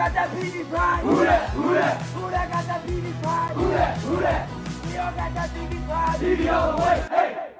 got that PD pride? Who that? Who that? Who that got that PD pride? Who that? Who that? We all got that PD pride. TV all the way. Hey.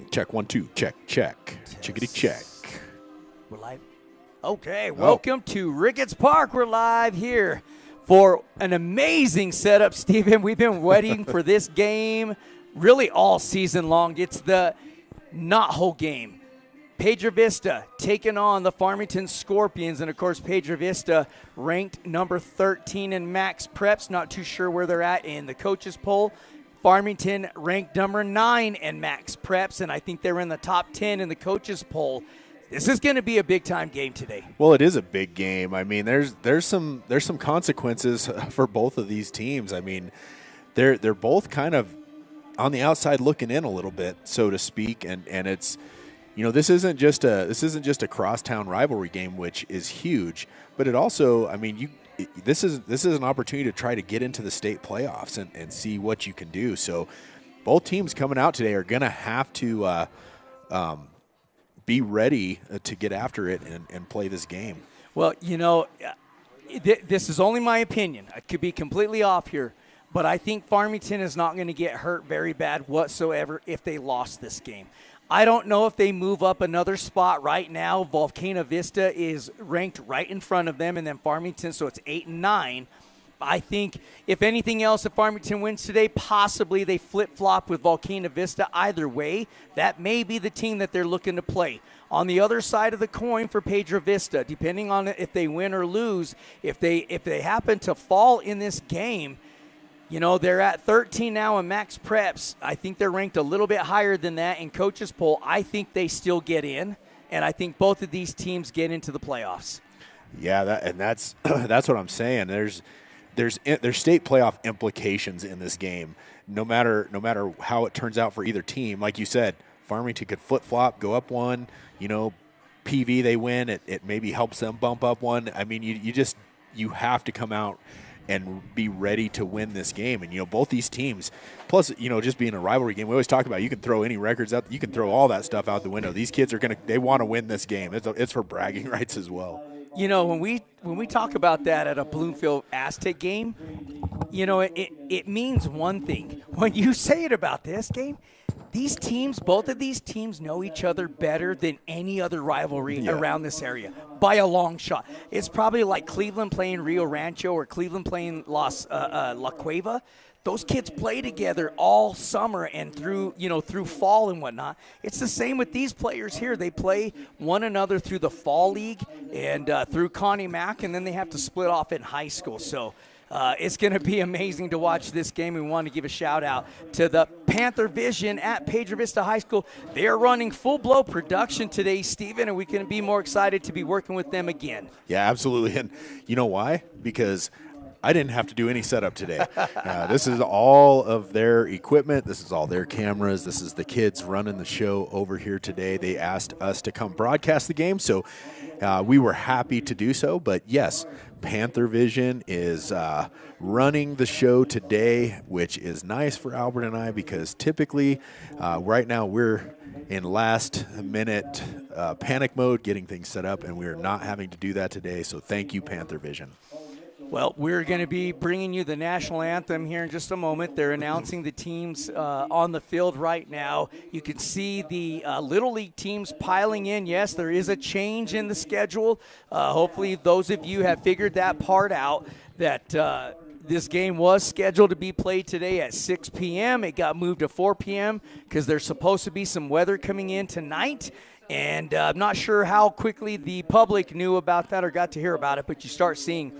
Check 1 2. Check. Chickadee check. We're live. Okay, welcome to Ricketts Park. We're live here for an amazing setup, Stephen. We've been waiting for this game really all season long. It's the not-whole game. Piedra Vista taking on the Farmington Scorpions. And, of course, Piedra Vista ranked number 13 in max preps. Not too sure where they're at in the coaches poll. Farmington ranked number 9 in max preps, and I think they're in the top 10 in the coaches poll. This is going to be a big-time game today. Well, it is a big game. I mean, there's some consequences for both of these teams. I mean, they're both kind of on the outside looking in a little bit, so to speak, and it's, you know, this isn't just a crosstown rivalry game, which is huge, but it also, I mean, this is an opportunity to try to get into the state playoffs and see what you can do. So both teams coming out today are going to have to be ready to get after it and play this game. Well, you know, this is only my opinion. I could be completely off here, but I think Farmington is not going to get hurt very bad whatsoever if they lost this game. I don't know if they move up another spot right now. Volcano Vista is ranked right in front of them, and then Farmington, so it's 8 and 9. I think if anything else, if Farmington wins today, possibly they flip-flop with Volcano Vista. Either way, that may be the team that they're looking to play. On the other side of the coin for Piedra Vista, depending on if they win or lose, if they happen to fall in this game, you know, they're at 13 now in max preps. I think they're ranked a little bit higher than that in coaches poll. I think they still get in, and I think both of these teams get into the playoffs. Yeah, that's what I'm saying. There's state playoff implications in this game. No matter how it turns out for either team, like you said, Farmington could flip-flop, go up one. You know, PV they win, it maybe helps them bump up one. I mean, you have to come out and be ready to win this game. And, you know, both these teams, plus, you know, just being a rivalry game, we always talk about you can throw any records out. You can throw all that stuff out the window. These kids they want to win this game. It's for bragging rights as well. You know, when we talk about that at a Bloomfield Aztec game, you know, it means one thing. When you say it about this game, these teams, both of these teams know each other better than any other rivalry around this area by a long shot. It's probably like Cleveland playing Rio Rancho or Cleveland playing La Cueva. Those kids play together all summer and through fall and whatnot. It's the same with these players here. They play one another through the fall league and through Connie Mack, and then they have to split off in high school. So it's going to be amazing to watch this game. We want to give a shout-out to the Panther Vision at Piedra Vista High School. They are running full-blow production today, Stephen, and we couldn't be more excited to be working with them again. Yeah, absolutely. And you know why? Because I didn't have to do any setup today. This is all of their equipment. This is all their cameras. This is the kids running the show over here today. They asked us to come broadcast the game, so we were happy to do so. But, yes, Panther Vision is running the show today, which is nice for Albert and I because typically right now we're in last-minute panic mode getting things set up, and we are not having to do that today. So thank you, Panther Vision. Well, we're going to be bringing you the national anthem here in just a moment. They're announcing the teams on the field right now. You can see the Little League teams piling in. Yes, there is a change in the schedule. Hopefully those of you have figured that part out, that this game was scheduled to be played today at 6 p.m. It got moved to 4 p.m. because there's supposed to be some weather coming in tonight. And I'm not sure how quickly the public knew about that or got to hear about it, but you start seeing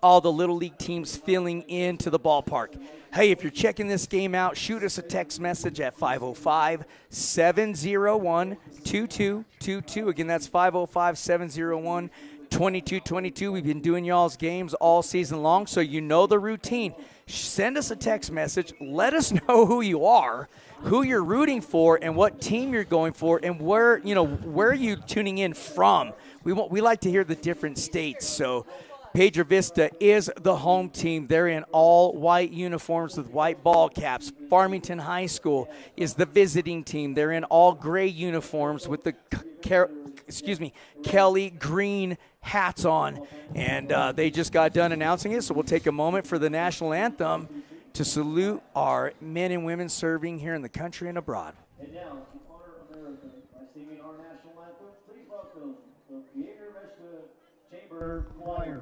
all the Little League teams filling into the ballpark. Hey, if you're checking this game out, shoot us a text message at 505-701-2222. Again, that's 505-701-2222. We've been doing y'all's games all season long, so you know the routine. Send us a text message. Let us know who you are, who you're rooting for, and what team you're going for, and where are you tuning in from. We like to hear the different states, so Piedra Vista is the home team. They're in all white uniforms with white ball caps. Farmington High School is the visiting team. They're in all gray uniforms with the Kelly green hats on. And they just got done announcing it, so we'll take a moment for the national anthem. to salute our men and women serving here in the country and abroad. And now, to honor America by singing our national anthem, please welcome the PIEDRA VISTA Chamber Choir.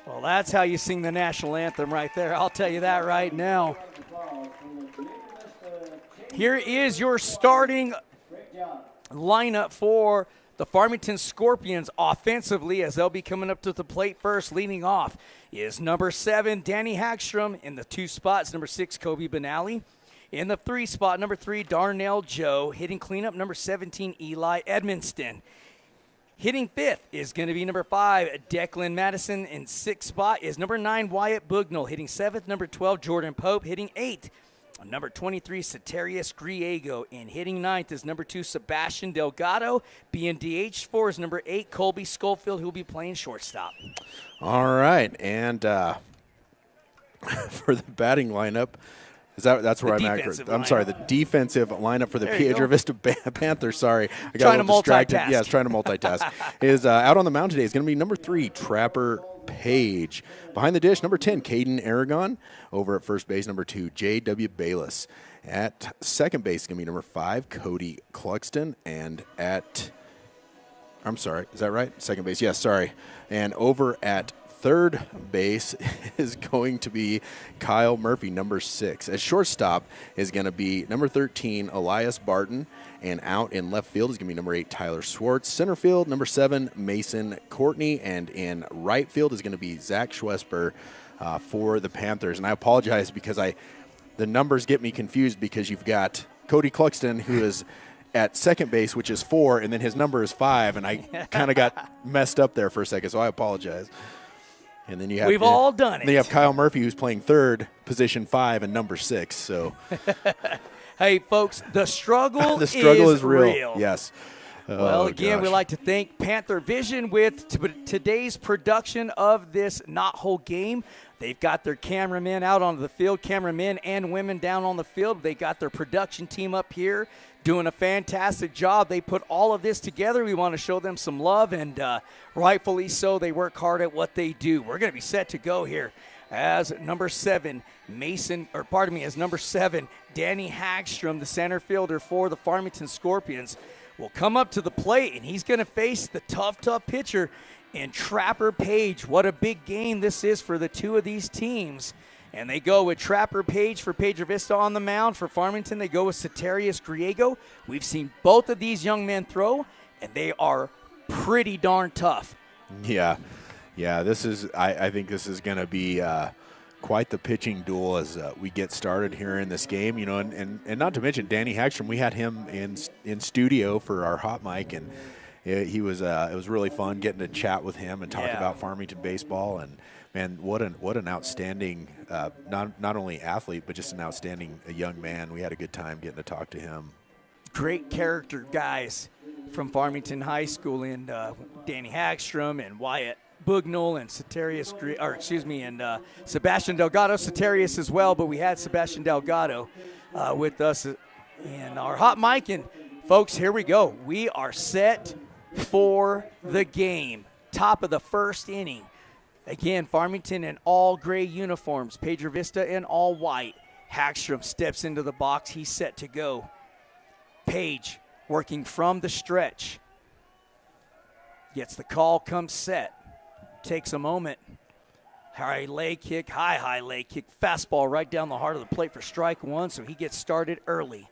Well, that's how you sing the national anthem right there. I'll tell you that right now. Here is your starting lineup for the Farmington Scorpions offensively, as they'll be coming up to the plate first. Leading off is number 7, Danny Hagstrom. In the 2 spots, number 6, Kobe Benally. In the 3 spot, number 3, Darnell Joe. Hitting cleanup, number 17, Eli Edmonston. Hitting 5th is going to be number 5, Declan Madison. In 6th spot is number 9, Wyatt Bugnell. Hitting 7th, number 12, Jordan Pope. Hitting 8th, number 23, Satarius Griego. And hitting 9th is number 2, Sebastian Delgado. Being DH4 is number 8, Colby Schofield, who will be playing shortstop. All right, and for the batting lineup, that's where I'm at. I'm sorry, the defensive lineup for the PIEDRA VISTA Panthers. Sorry, I got a little distracted. Multitask. Yeah, I was trying to multitask. Is out on the mound today is going to be number 3, Trapper Page. Behind the dish, number 10, Caden Aragon. Over at first base, number 2, J.W. Bayless. At second base, is going to be number 5, Cody Cluxton. And I'm sorry, is that right? Second base, yes, sorry. And over at third base is going to be Kyle Murphy, number 6. At shortstop is going to be number 13, Elias Barton. And out in left field is going to be number 8, Tyler Swartz. Center field, number 7, Mason Courtney. And in right field is going to be Zach Schwesper for the Panthers. And I apologize because the numbers get me confused because you've got Cody Cluxton, who is at second base, which is 4, and then his number is 5. And I kind of got messed up there for a second, so I apologize. And then you have all done it. Then you have Kyle Murphy, who's playing third, position 5, and number 6. So, hey, folks, the struggle is real. Yes. Well, again, we'd like to thank Panther Vision with today's production of this knothole game. They've got their cameramen out on the field, cameramen and women down on the field. They got their production team up here doing a fantastic job. They put all of this together. We want to show them some love, and rightfully so. They work hard at what they do. We're going to be set to go here as number 7, as number 7, Danny Hagstrom, the center fielder for the Farmington Scorpions, will come up to the plate, and he's going to face the tough pitcher in Trapper Page. What a big game this is for the two of these teams. And they go with Trapper Page for PIEDRA VISTA on the mound. For Farmington, they go with Satarius Griego. We've seen both of these young men throw, and they are pretty darn tough. Yeah. I think this is going to be quite the pitching duel as we get started here in this game. And not to mention Danny Hagstrom. We had him in studio for our hot mic, and it was really fun getting to chat with him and talk about Farmington baseball. And man, what an outstanding not only athlete but just an outstanding young man. We had a good time getting to talk to him. Great character guys from Farmington High School, and Danny Hagstrom and Wyatt Bugnell and Sebastian Delgado. Satarius as well, but we had Sebastian Delgado with us in our hot mic. And folks, here we go. We are set for the game. Top of the first inning. Again, Farmington in all gray uniforms. PIEDRA VISTA in all white. Hagstrom steps into the box. He's set to go. Page working from the stretch. Gets the call, comes set. Takes a moment. High leg kick, high leg kick. Fastball right down the heart of the plate for strike one, so he gets started early.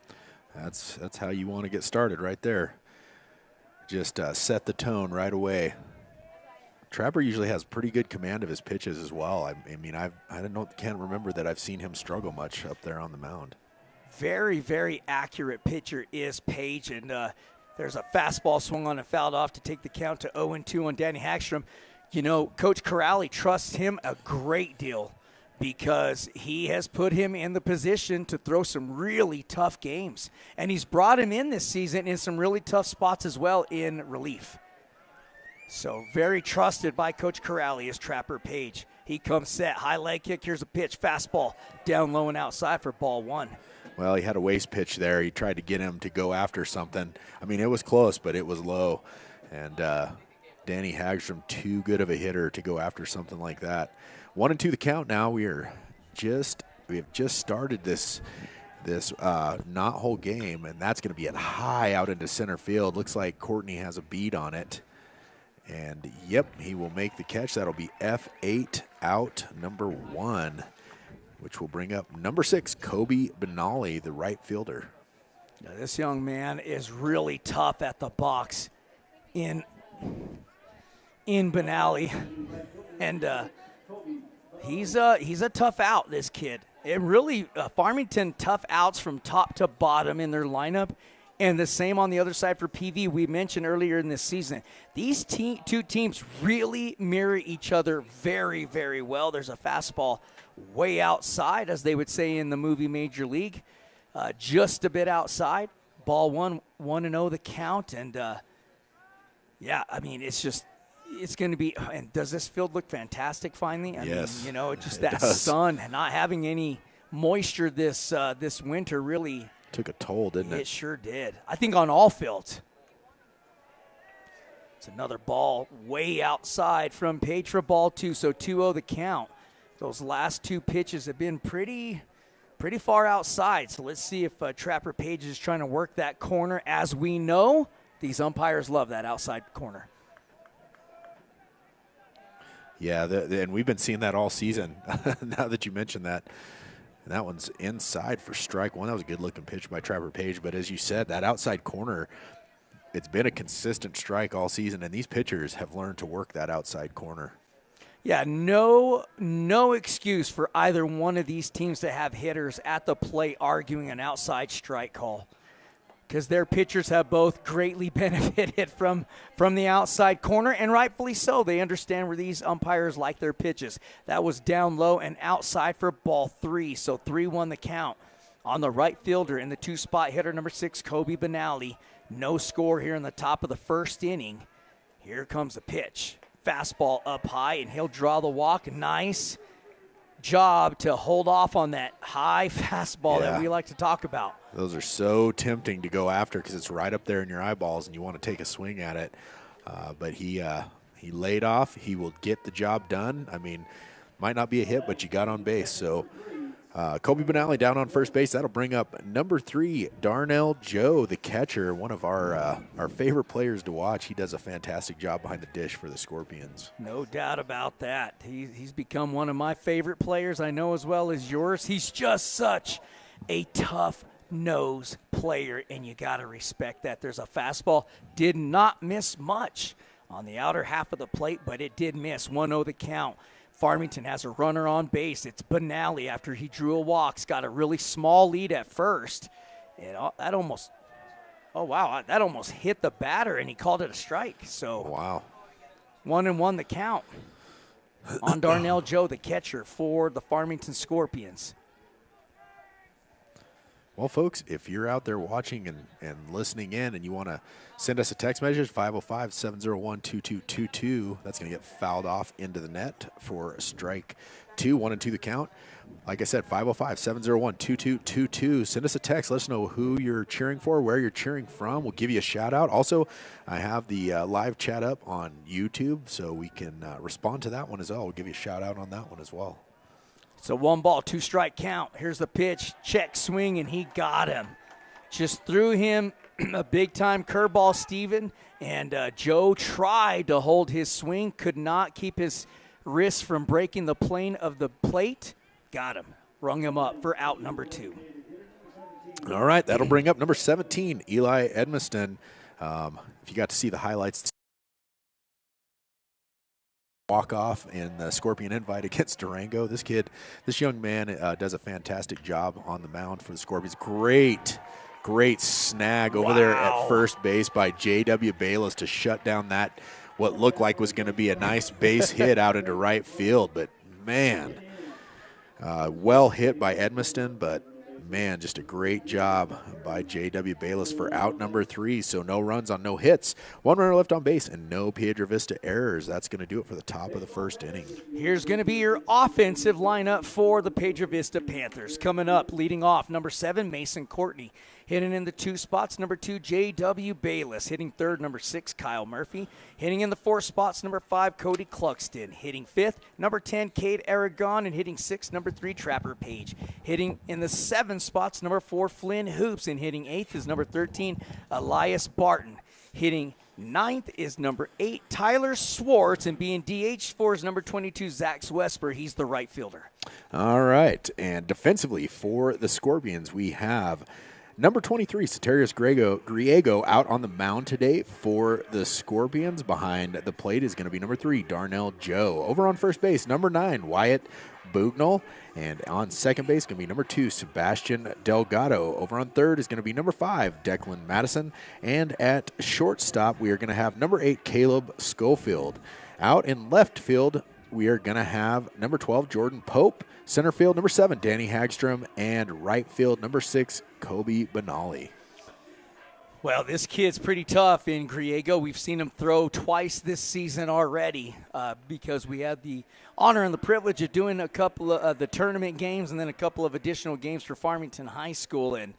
That's how you want to get started right there. Just set the tone right away. Trapper usually has pretty good command of his pitches as well. I mean, can't remember that I've seen him struggle much up there on the mound. Very, very accurate pitcher is Page, and there's a fastball swung on and fouled off to take the count to 0-2 on Danny Hagstrom. You know, Coach Corrali trusts him a great deal because he has put him in the position to throw some really tough games. And he's brought him in this season in some really tough spots as well in relief. So very trusted by Coach Corrali is Trapper Page. He comes set, high leg kick, here's a pitch, fastball, down low and outside for ball one. Well, he had a waste pitch there. He tried to get him to go after something. I mean, it was close, but it was low. And Danny Hagstrom, too good of a hitter to go after something like that. 1-2 the count now. We have just started this not whole game, and that's going to be at high out into center field. Looks like Courtney has a beat on it. And, yep, he will make the catch. That'll be F8 out number 1, which will bring up number 6, Kobe Benali, the right fielder. Now, this young man is really tough at the box in Benali. And he's a tough out, this kid. It really, Farmington, tough outs from top to bottom in their lineup. And the same on the other side for PV. We mentioned earlier in this season. These two teams really mirror each other very, very well. There's a fastball way outside, as they would say in the movie Major League. Just a bit outside. Ball 1-0 the count. And, yeah, I mean, it's going to be – and does this field look fantastic finally? I yes. mean, you know, just that sun and not having any moisture this winter really – took a toll, didn't it? It sure did. I think on all fields. It's another ball way outside from Page for ball 2, so 2-0 the count. Those last two pitches have been pretty far outside, so let's see if Trapper Page is trying to work that corner. As we know, these umpires love that outside corner. Yeah, and we've been seeing that all season, now that you mentioned that. And that one's inside for strike one. That was a good-looking pitch by Trapper Page. But as you said, that outside corner, it's been a consistent strike all season, and these pitchers have learned to work that outside corner. Yeah, no excuse for either one of these teams to have hitters at the plate arguing an outside strike call, because their pitchers have both greatly benefited from the outside corner, and rightfully so. They understand where these umpires like their pitches. That was down low and outside for ball 3, so 3-1 the count on the right fielder and the 2-spot hitter, number 6, Kobe Benali. No score here in the top of the first inning. Here comes the pitch. Fastball up high, and he'll draw the walk. Nice job to hold off on that high fastball that we like to talk about. Those are so tempting to go after because it's right up there in your eyeballs and you want to take a swing at it. But he laid off. He will get the job done. I mean, might not be a hit, but you got on base. So Kobe Benali down on first base. That'll bring up number 3, Darnell Joe, the catcher, one of our favorite players to watch. He does a fantastic job behind the dish for the Scorpions. No doubt about that. He's become one of my favorite players, I know, as well as yours. He's just such a tough nose player, and you got to respect that. There's a fastball. Did not miss much on the outer half of the plate, but it did miss. 1-0 the count. Farmington has a runner on base. It's Benali after he drew a walk. He's got a really small lead at first. And that almost hit the batter, and he called it a strike. So wow. 1-1 the count on Darnell Joe, the catcher for the Farmington Scorpions. Well, folks, if you're out there watching and listening in and you want to send us a text message, 505-701-2222. That's going to get fouled off into the net for strike 2, 1-2 the count. Like I said, 505-701-2222. Send us a text. Let us know who you're cheering for, where you're cheering from. We'll give you a shout-out. Also, I have the live chat up on YouTube, so we can respond to that one as well. We'll give you a shout-out on that one as well. It's a 1-ball, 2-strike count. Here's the pitch. Check swing, and he got him. Just threw him a big-time curveball, Steven, and Joe tried to hold his swing, could not keep his wrist from breaking the plane of the plate. Got him. Rung him up for out number 2. All right, that'll bring up number 17, Eli Edmiston. If you got to see the highlights, walk-off in the Scorpion Invite against Durango. This young man does a fantastic job on the mound for the Scorpions. Great snag over there at first base by J.W. Bayless to shut down that what looked like was going to be a nice base hit out into right field. But, man, well hit by Edmiston, but, man, just a great job by J.W. Bayless for out number 3. So no runs on no hits, 1 runner left on base, and no Piedra Vista errors. That's going to do it for the top of the first inning. Here's going to be your offensive lineup for the Piedra Vista Panthers. Coming up, leading off, number 7, Mason Courtney. Hitting in the 2 spots, number 2, J.W. Bayless. Hitting 3rd, number 6, Kyle Murphy. Hitting in the 4 spots, number 5, Cody Cluxton. Hitting 5th, number 10, Cade Aragon. And hitting 6th, number 3, Trapper Page. Hitting in the 7 spots, number 4, Flynn Hoops. And hitting 8th is number 13, Elias Barton. Hitting 9th is number 8, Tyler Swartz. And being DH for is number 22, Zach Wesper. He's the right fielder. All right, and defensively for the Scorpions, we have number 23, Soterios Griego out on the mound today for the Scorpions. Behind the plate is going to be number 3, Darnell Joe. Over on first base, number 9, Wyatt Bugnell. And on second base, going to be number 2, Sebastian Delgado. Over on third is going to be number 5, Declan Madison. And at shortstop, we are going to have number 8, Caleb Schofield. Out in left field, we are going to have number 12, Jordan Pope. Center field, number 7, Danny Hagstrom. And right field, number 6, Kobe Benali. Well, this kid's pretty tough in Griego. We've seen him throw twice this season already because we had the honor and the privilege of doing a couple of the tournament games and then a couple of additional games for Farmington High School. And,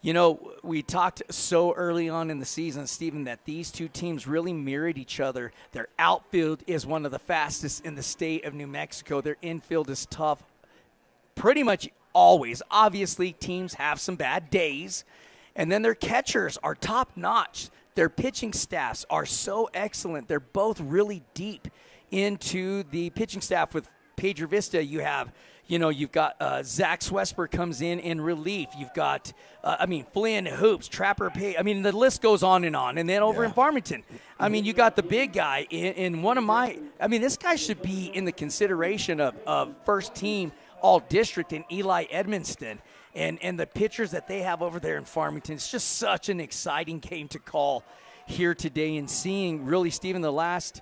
you know, we talked so early on in the season, Stephen, that these two teams really mirrored each other. Their outfield is one of the fastest in the state of New Mexico. Their infield is tough pretty much always. Obviously, teams have some bad days. And then their catchers are top-notch. Their pitching staffs are so excellent. They're both really deep into the pitching staff. With Piedra Vista, you've got Zach Wesper comes in relief. You've got, Flynn Hoops, Trapper Pay. The list goes on. And then over in Farmington, you got the big guy in one of my – this guy should be in the consideration of first team all-district in Eli Edmiston. And the pitchers that they have over there in Farmington, it's just such an exciting game to call here today. And seeing really, Stephen, the last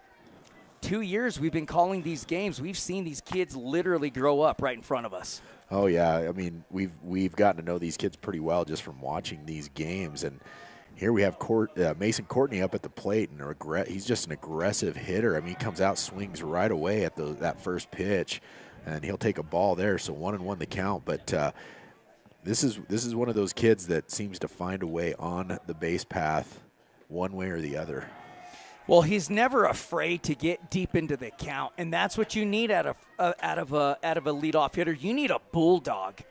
2 years we've been calling these games, we've seen these kids literally grow up right in front of us. Oh, yeah. We've gotten to know these kids pretty well just from watching these games. And here we have Mason Courtney up at the plate, and he's just an aggressive hitter. He comes out, swings right away at that first pitch, and he'll take a ball there. So 1-1 the count. But This is one of those kids that seems to find a way on the base path one way or the other. Well, he's never afraid to get deep into the count, and that's what you need out of a leadoff hitter. You need a bulldog,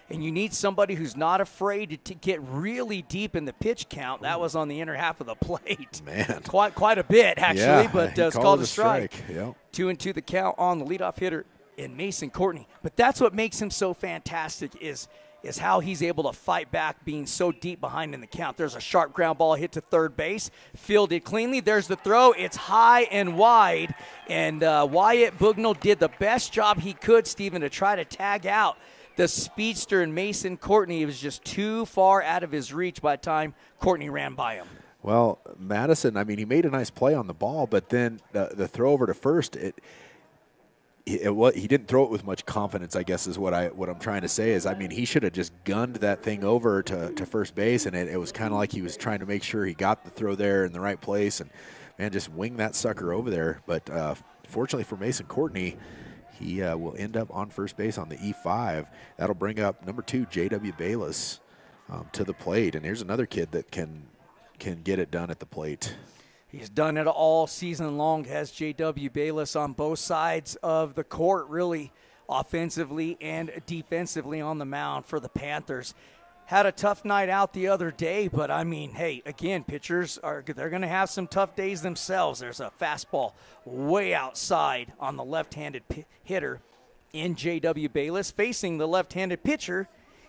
and you need somebody who's not afraid to get really deep in the pitch count. That was on the inner half of the plate. Man, quite a bit actually, but it's called a strike. Yep. 2-2 the count on the leadoff hitter in Mason Courtney. But that's what makes him so fantastic is how he's able to fight back being so deep behind in the count. There's a sharp ground ball hit to third base, fielded cleanly. There's the throw. It's high and wide, and Wyatt Bugnell did the best job he could, Stephen, to try to tag out the speedster in Mason Courtney. It was just too far out of his reach by the time Courtney ran by him. Well, Madison, he made a nice play on the ball, but then the throw over to first, he didn't throw it with much confidence, I guess is what I'm trying to say is, he should have just gunned that thing over to first base, and it was kind of like he was trying to make sure he got the throw there in the right place and just wing that sucker over there. But fortunately for Mason Courtney, he will end up on first base on the E5. That'll bring up number 2, J.W. Bayless, to the plate. And here's another kid that can get it done at the plate. He's done it all season long, has J.W. Bayless on both sides of the court, really offensively and defensively on the mound for the Panthers. had a tough night out the other day, but I mean, hey, again, pitchers they're going to have some tough days themselves. There's a fastball way outside on the left-handed hitter in J.W. Bayless facing the left-handed pitcher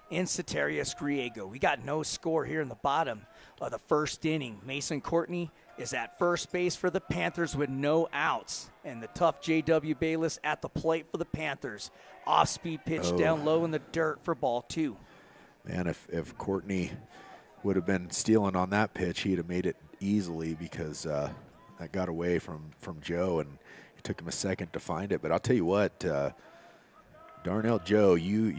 in Ceterius Griego. We got no score here in the bottom of the first inning. Mason Courtney is at first base for the Panthers with no outs, and the tough J.W. Bayless at the plate for the Panthers. Off-speed pitch down low in the dirt for ball 2. Man, if Courtney would have been stealing on that pitch, he'd have made it easily because that got away from Joe, and it took him a second to find it. But I'll tell you what, Darnell Joe, you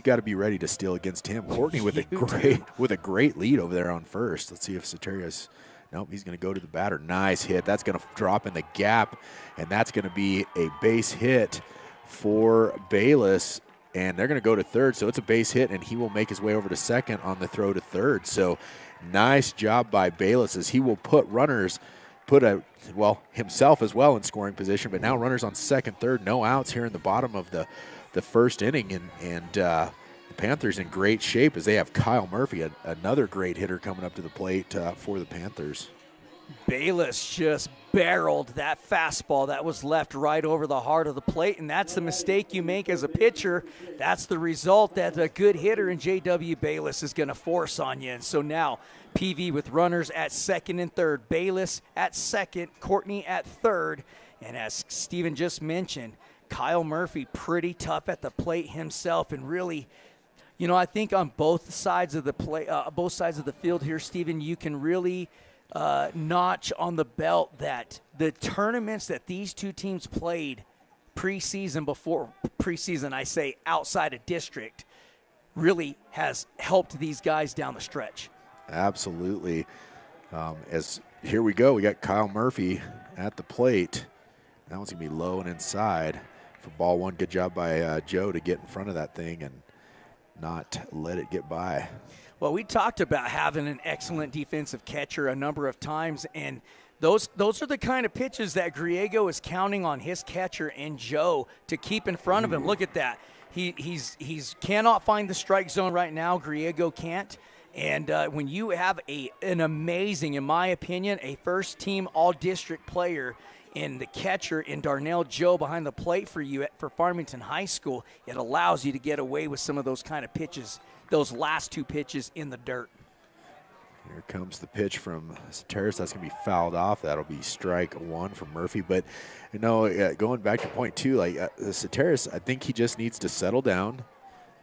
got to be ready to steal against him. Courtney with a great lead over there on first. Let's see if Ceterius. Nope, he's going to go to the batter. Nice hit. That's going to drop in the gap, and that's going to be a base hit for Bayless. And they're going to go to third, so it's a base hit, and he will make his way over to second on the throw to third. So nice job by Bayless as he will put himself as well in scoring position, but now runners on second, third, no outs here in the bottom of the first inning. And the Panthers in great shape as they have Kyle Murphy, another great hitter coming up to the plate for the Panthers. Bayless just barreled that fastball that was left right over the heart of the plate, and that's the mistake you make as a pitcher. That's the result that a good hitter in J.W. Bayless is going to force on you. And so now PV with runners at second and third, Bayless at second, Courtney at third, and as Steven just mentioned, Kyle Murphy pretty tough at the plate himself, and really, you know, I think on both sides of the field here, Steven, you can really notch on the belt that the tournaments that these two teams played before preseason, I say outside of district, really has helped these guys down the stretch. Absolutely. As here we go, we got Kyle Murphy at the plate. That one's going to be low and inside for ball 1. Good job by Joe to get in front of that thing and not let it get by. Well, we talked about having an excellent defensive catcher a number of times, and those are the kind of pitches that Griego is counting on his catcher and Joe to keep in front of him. Look at that. He's cannot find the strike zone right now. Griego can't. And when you have an amazing, in my opinion, a first-team all-district player in the catcher in Darnell Joe behind the plate for you for Farmington High School, it allows you to get away with some of those kind of pitches, those last 2 pitches in the dirt. Here comes the pitch from Ceterius. That's going to be fouled off. That'll be strike 1 for Murphy. But, you know, going back to point 2, like Ceterius, I think he just needs to settle down.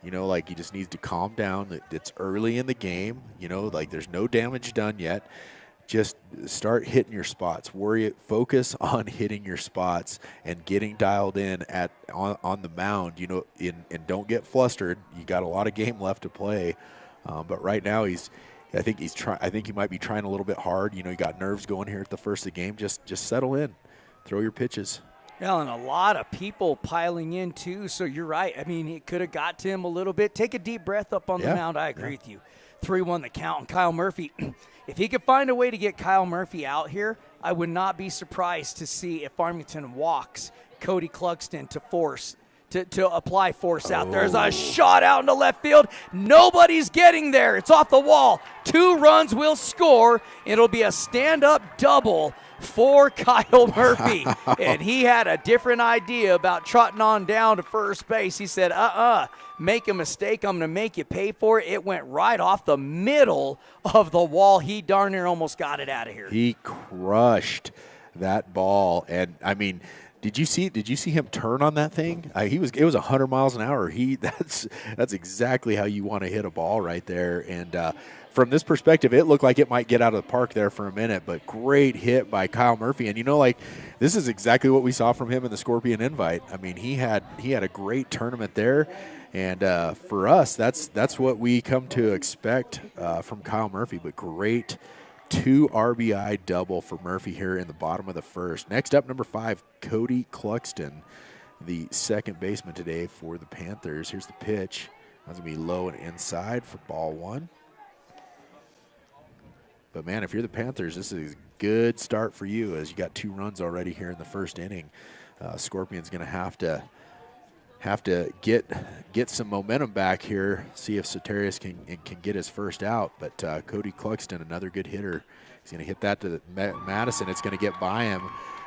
You know, like he just needs to calm down. It's early in the game. You know, like there's no damage done yet. Just start hitting your spots. Focus on hitting your spots and getting dialed in on the mound. You know, and don't get flustered. You got a lot of game left to play, but right now I think he might be trying a little bit hard. You know, you got nerves going here at the first of the game. Just settle in, throw your pitches. Well, and a lot of people piling in too. So you're right. I mean, it could have got to him a little bit. Take a deep breath up on the mound. I agree with you. 3-1 the count. And Kyle Murphy, if he could find a way to get Kyle Murphy out here, I would not be surprised to see if Farmington walks Cody Clugston to apply force out. There's a shot out into left field. Nobody's getting there. It's off the wall. 2 runs will score. It'll be a stand-up double for Kyle Murphy. And he had a different idea about trotting on down to first base. He said, make a mistake, I'm going to make you pay for it. It went right off the middle of the wall. He darn near almost got it out of here. He crushed that ball. And, I mean, did you see him turn on that thing? It was 100 miles an hour. That's exactly how you want to hit a ball right there. And from this perspective, it looked like it might get out of the park there for a minute, but great hit by Kyle Murphy. And, you know, like, this is exactly what we saw from him in the Scorpion Invite. I mean, he had a great tournament there. And for us, that's what we come to expect from Kyle Murphy. But great 2 RBI double for Murphy here in the bottom of the first. Next up, number 5, Cody Clugston, the second baseman today for the Panthers. Here's the pitch. That's going to be low and inside for ball 1. But, man, if you're the Panthers, this is a good start for you as you got 2 runs already here in the first inning. Scorpion's going to have to get some momentum back here, see if Soterius can get his first out. But Cody Cluxton, another good hitter. He's going to hit that to Madison. It's going to get by him.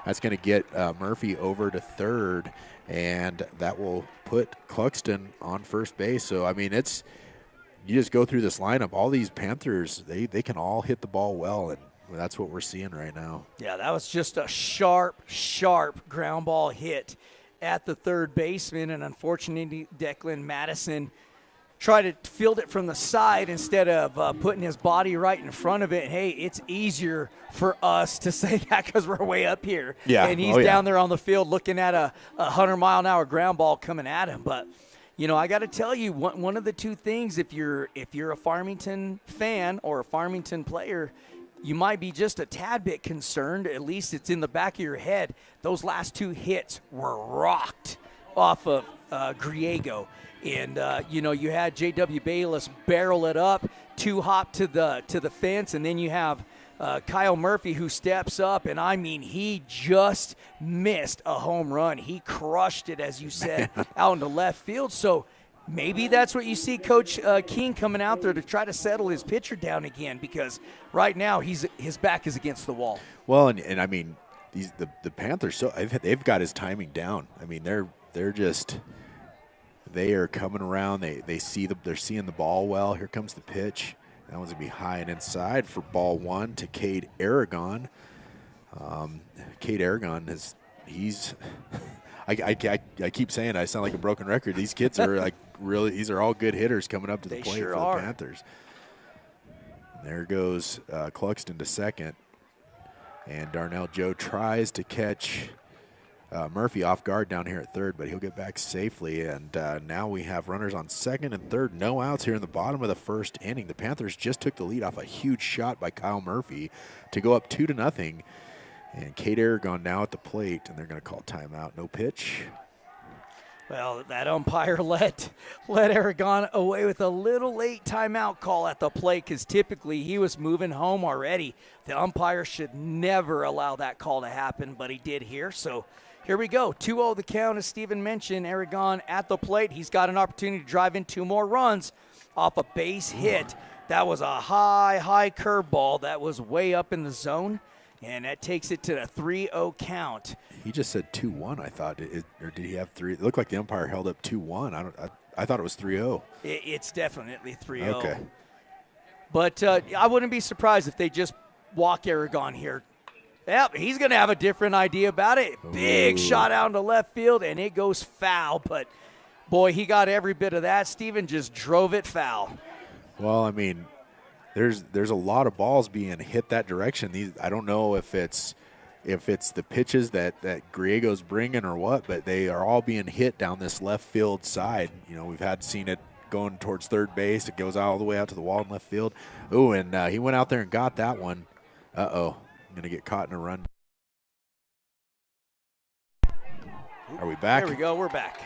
That's going to get Murphy over to third, and that will put Cluxton on first base. So, I mean, you just go through this lineup. All these Panthers, they can all hit the ball well, and that's what we're seeing right now. Yeah, that was just a sharp ground ball hit at the third baseman, and unfortunately, Declan Madison tried to field it from the side instead of putting his body right in front of it. And, hey, it's easier for us to say that because we're way up here. Yeah. And he's down there on the field looking at a 100-mile-an-hour ground ball coming at him. But, you know, I got to tell you, one of the two things, if you're a Farmington fan or a Farmington player, you might be just a tad bit concerned. At least it's in the back of your head. Those last two hits were rocked off of Griego. And, you know, you had J.W. Bayless barrel it up, two-hop to the fence, and then you have Kyle Murphy who steps up, and, I mean, he just missed a home run. He crushed it, as you said, out into left field. So maybe that's what you see Coach King coming out there to try to settle his pitcher down again, because right now his back is against the wall. Well, and I mean, the Panthers, they've got his timing down. I mean, they're just – they are coming around. They're seeing the ball well. Here comes the pitch. That one's going to be high and inside for ball one to Cade Aragon. Cade Aragon I keep saying I sound like a broken record. These kids are like really, these are all good hitters coming up to the plate for the Panthers. And there goes Cluxton to second. And Darnell Joe tries to catch Murphy off guard down here at third, but he'll get back safely. And now we have runners on second and third. No outs here in the bottom of the first inning. The Panthers just took the lead off a huge shot by Kyle Murphy to go up 2-0. And Cade Aragon now at the plate, and they're going to call timeout. No pitch. Well, that umpire let Aragon away with a little late timeout call at the plate, because typically he was moving home already. The umpire should never allow that call to happen, but he did here. So here we go. 2-0 the count, as Steven mentioned. Aragon at the plate. He's got an opportunity to drive in 2 more runs off a base hit. That was a high curveball that was way up in the zone, and that takes it to a 3-0 count. He just said 2-1, I thought. Or did he have 3? It looked like the umpire held up 2-1. I thought it was 3-0. It's definitely 3-0. Okay. But I wouldn't be surprised if they just walk Aragon here. Yep, he's going to have a different idea about it. Big shot out into left field, and it goes foul. But, boy, he got every bit of that. Steven just drove it foul. Well, I mean, there's a lot of balls being hit that direction. I don't know if it's the pitches that Griego's bringing or what, but they are all being hit down this left field side. You know, we've seen it going towards third base. It goes all the way out to the wall in left field. Oh, and he went out there and got that one. Uh-oh. Going to get caught in a run. Are we back? There we go. We're back.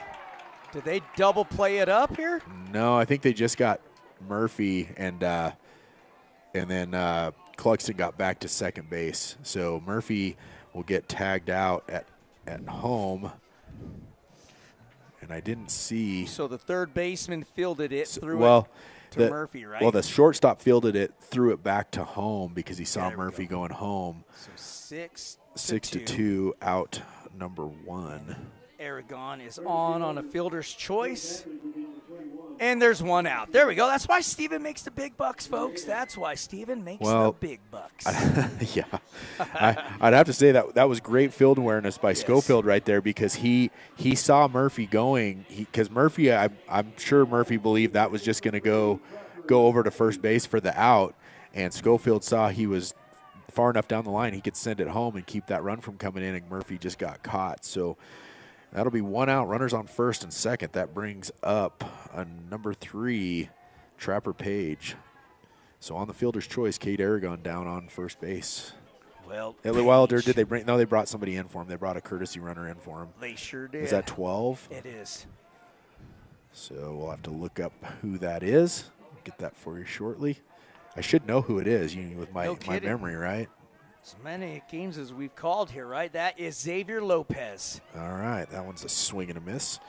Did they double play it up here? No, I think they just got Murphy, and then Cluxton got back to second base. So Murphy will get tagged out at home. And I didn't see. So the third baseman fielded it through Murphy, right? Well, the shortstop fielded it, threw it back to home because he saw Murphy going home. So 6-2 out number 1. Aragon is on a fielder's choice. And there's one out. There we go. That's why Steven makes the big bucks, folks. That's why Steven makes the big bucks. Yeah. I'd have to say that was great field awareness by Schofield right there, because he saw Murphy going. Because Murphy, I'm sure Murphy believed that was just going to go over to first base for the out. And Schofield saw he was far enough down the line he could send it home and keep that run from coming in, and Murphy just got caught. So that'll be 1 out, runners on first and second. That brings up number 3, Trapper Page. So on the fielder's choice, Cade Aragon down on first base. Well, did they bring? No, they brought somebody in for him. They brought a courtesy runner in for him. They sure did. Is that 12? It is. So we'll have to look up who that is. Get that for you shortly. I should know who it is, with my memory, right? As many games as we've called here, right? That is Xavier Lopez. All right, that one's a swing and a miss.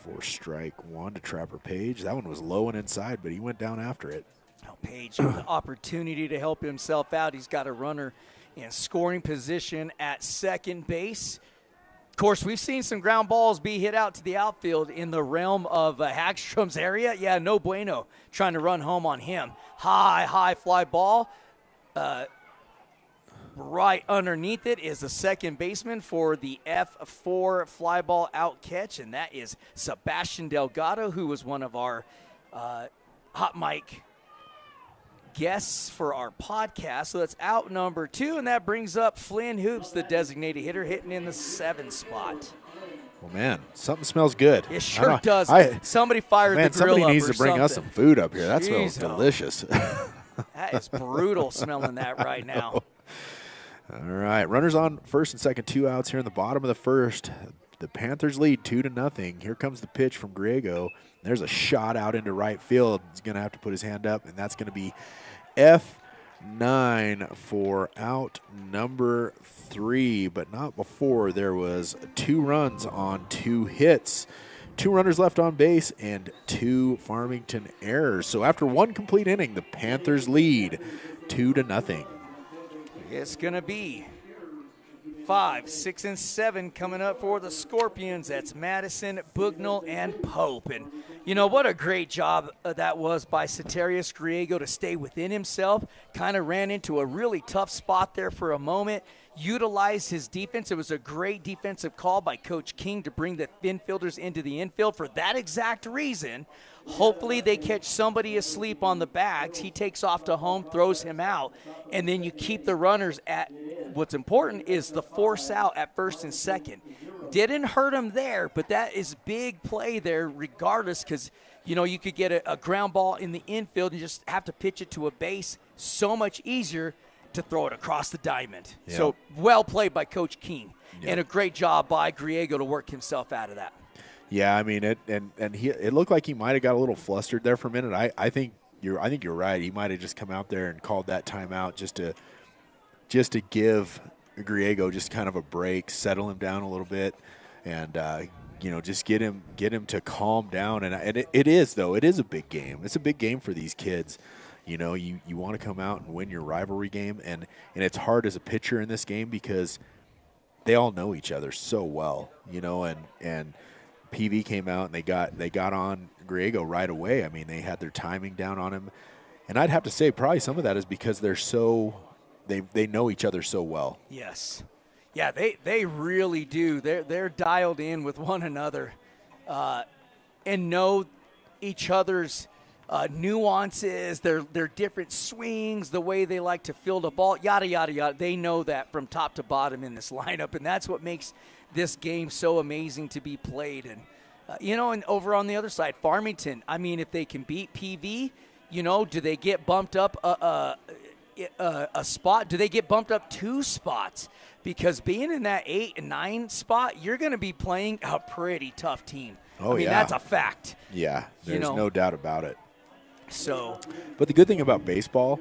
for strike one to Trapper Page. That one was low and inside, but he went down after it. Now Page with the opportunity to help himself out. He's got a runner in scoring position at second base. Of course, we've seen some ground balls be hit out to the outfield in the realm of Hagstrom's area. Yeah, no bueno trying to run home on him. High fly ball. Right underneath it is the second baseman for the F4 fly ball out catch, and that is Sebastian Delgado, who was one of our hot mic guests for our podcast. So that's out number 2, and that brings up Flynn Hoops, the designated hitter, hitting in the 7th spot. Well, man, something smells good. It sure does. Somebody fired the grill somebody up needs or to bring us something. some food up here. That Jeez, smells delicious. That is brutal smelling that right now. All right, runners on first and second, 2 outs here in the bottom of the first. The Panthers lead 2-0. Here comes the pitch from Griego. There's a shot out into right field. He's going to have to put his hand up, and that's going to be F9 for out number 3, but not before there was 2 runs on 2 hits. 2 runners left on base and 2 Farmington errors. So after 1 complete inning, the Panthers lead 2-0. It's going to be 5, 6, and 7 coming up for the Scorpions. That's Madison, Bugnell, and Pope. And you know what a great job that was by Ceterius Griego to stay within himself. Kind of ran into a really tough spot there for a moment. Utilized his defense. It was a great defensive call by Coach King to bring the infielders into the infield for that exact reason. Hopefully they catch somebody asleep on the bags. He takes off to home, throws him out, and then you keep the runners at what's important is the force out at first and second. Didn't hurt him there, but that is big play there regardless because, you know, you could get a ground ball in the infield and just have to pitch it to a base. So much easier to throw it across the diamond. Yeah. So well played by Coach King, and a great job by Griego to work himself out of that. Yeah, I mean, it looked like he might have got a little flustered there for a minute. I think you're right. He might have just come out there and called that timeout just to give Griego just kind of a break, settle him down a little bit, and just get him to calm down. And it is a big game. It's a big game for these kids. You know, you want to come out and win your rivalry game, and it's hard as a pitcher in this game because they all know each other so well. You know, and PV came out and they got on Griego right away. I mean, they had their timing down on him, and I'd have to say probably some of that is because they know each other so well. Yes, yeah, they really do. They're dialed in with one another, and know each other's nuances, their different swings, the way they like to field a ball, yada yada yada. They know that from top to bottom in this lineup, and that's what makes this game so amazing to be played. And and over on the other side, Farmington, I mean, if they can beat PV, do they get bumped up a spot? Do they get bumped up 2 spots? Because being in that 8 and 9 spot, you're going to be playing a pretty tough team. Oh, yeah. That's a fact. Yeah, there's no doubt about it. So, but the good thing about baseball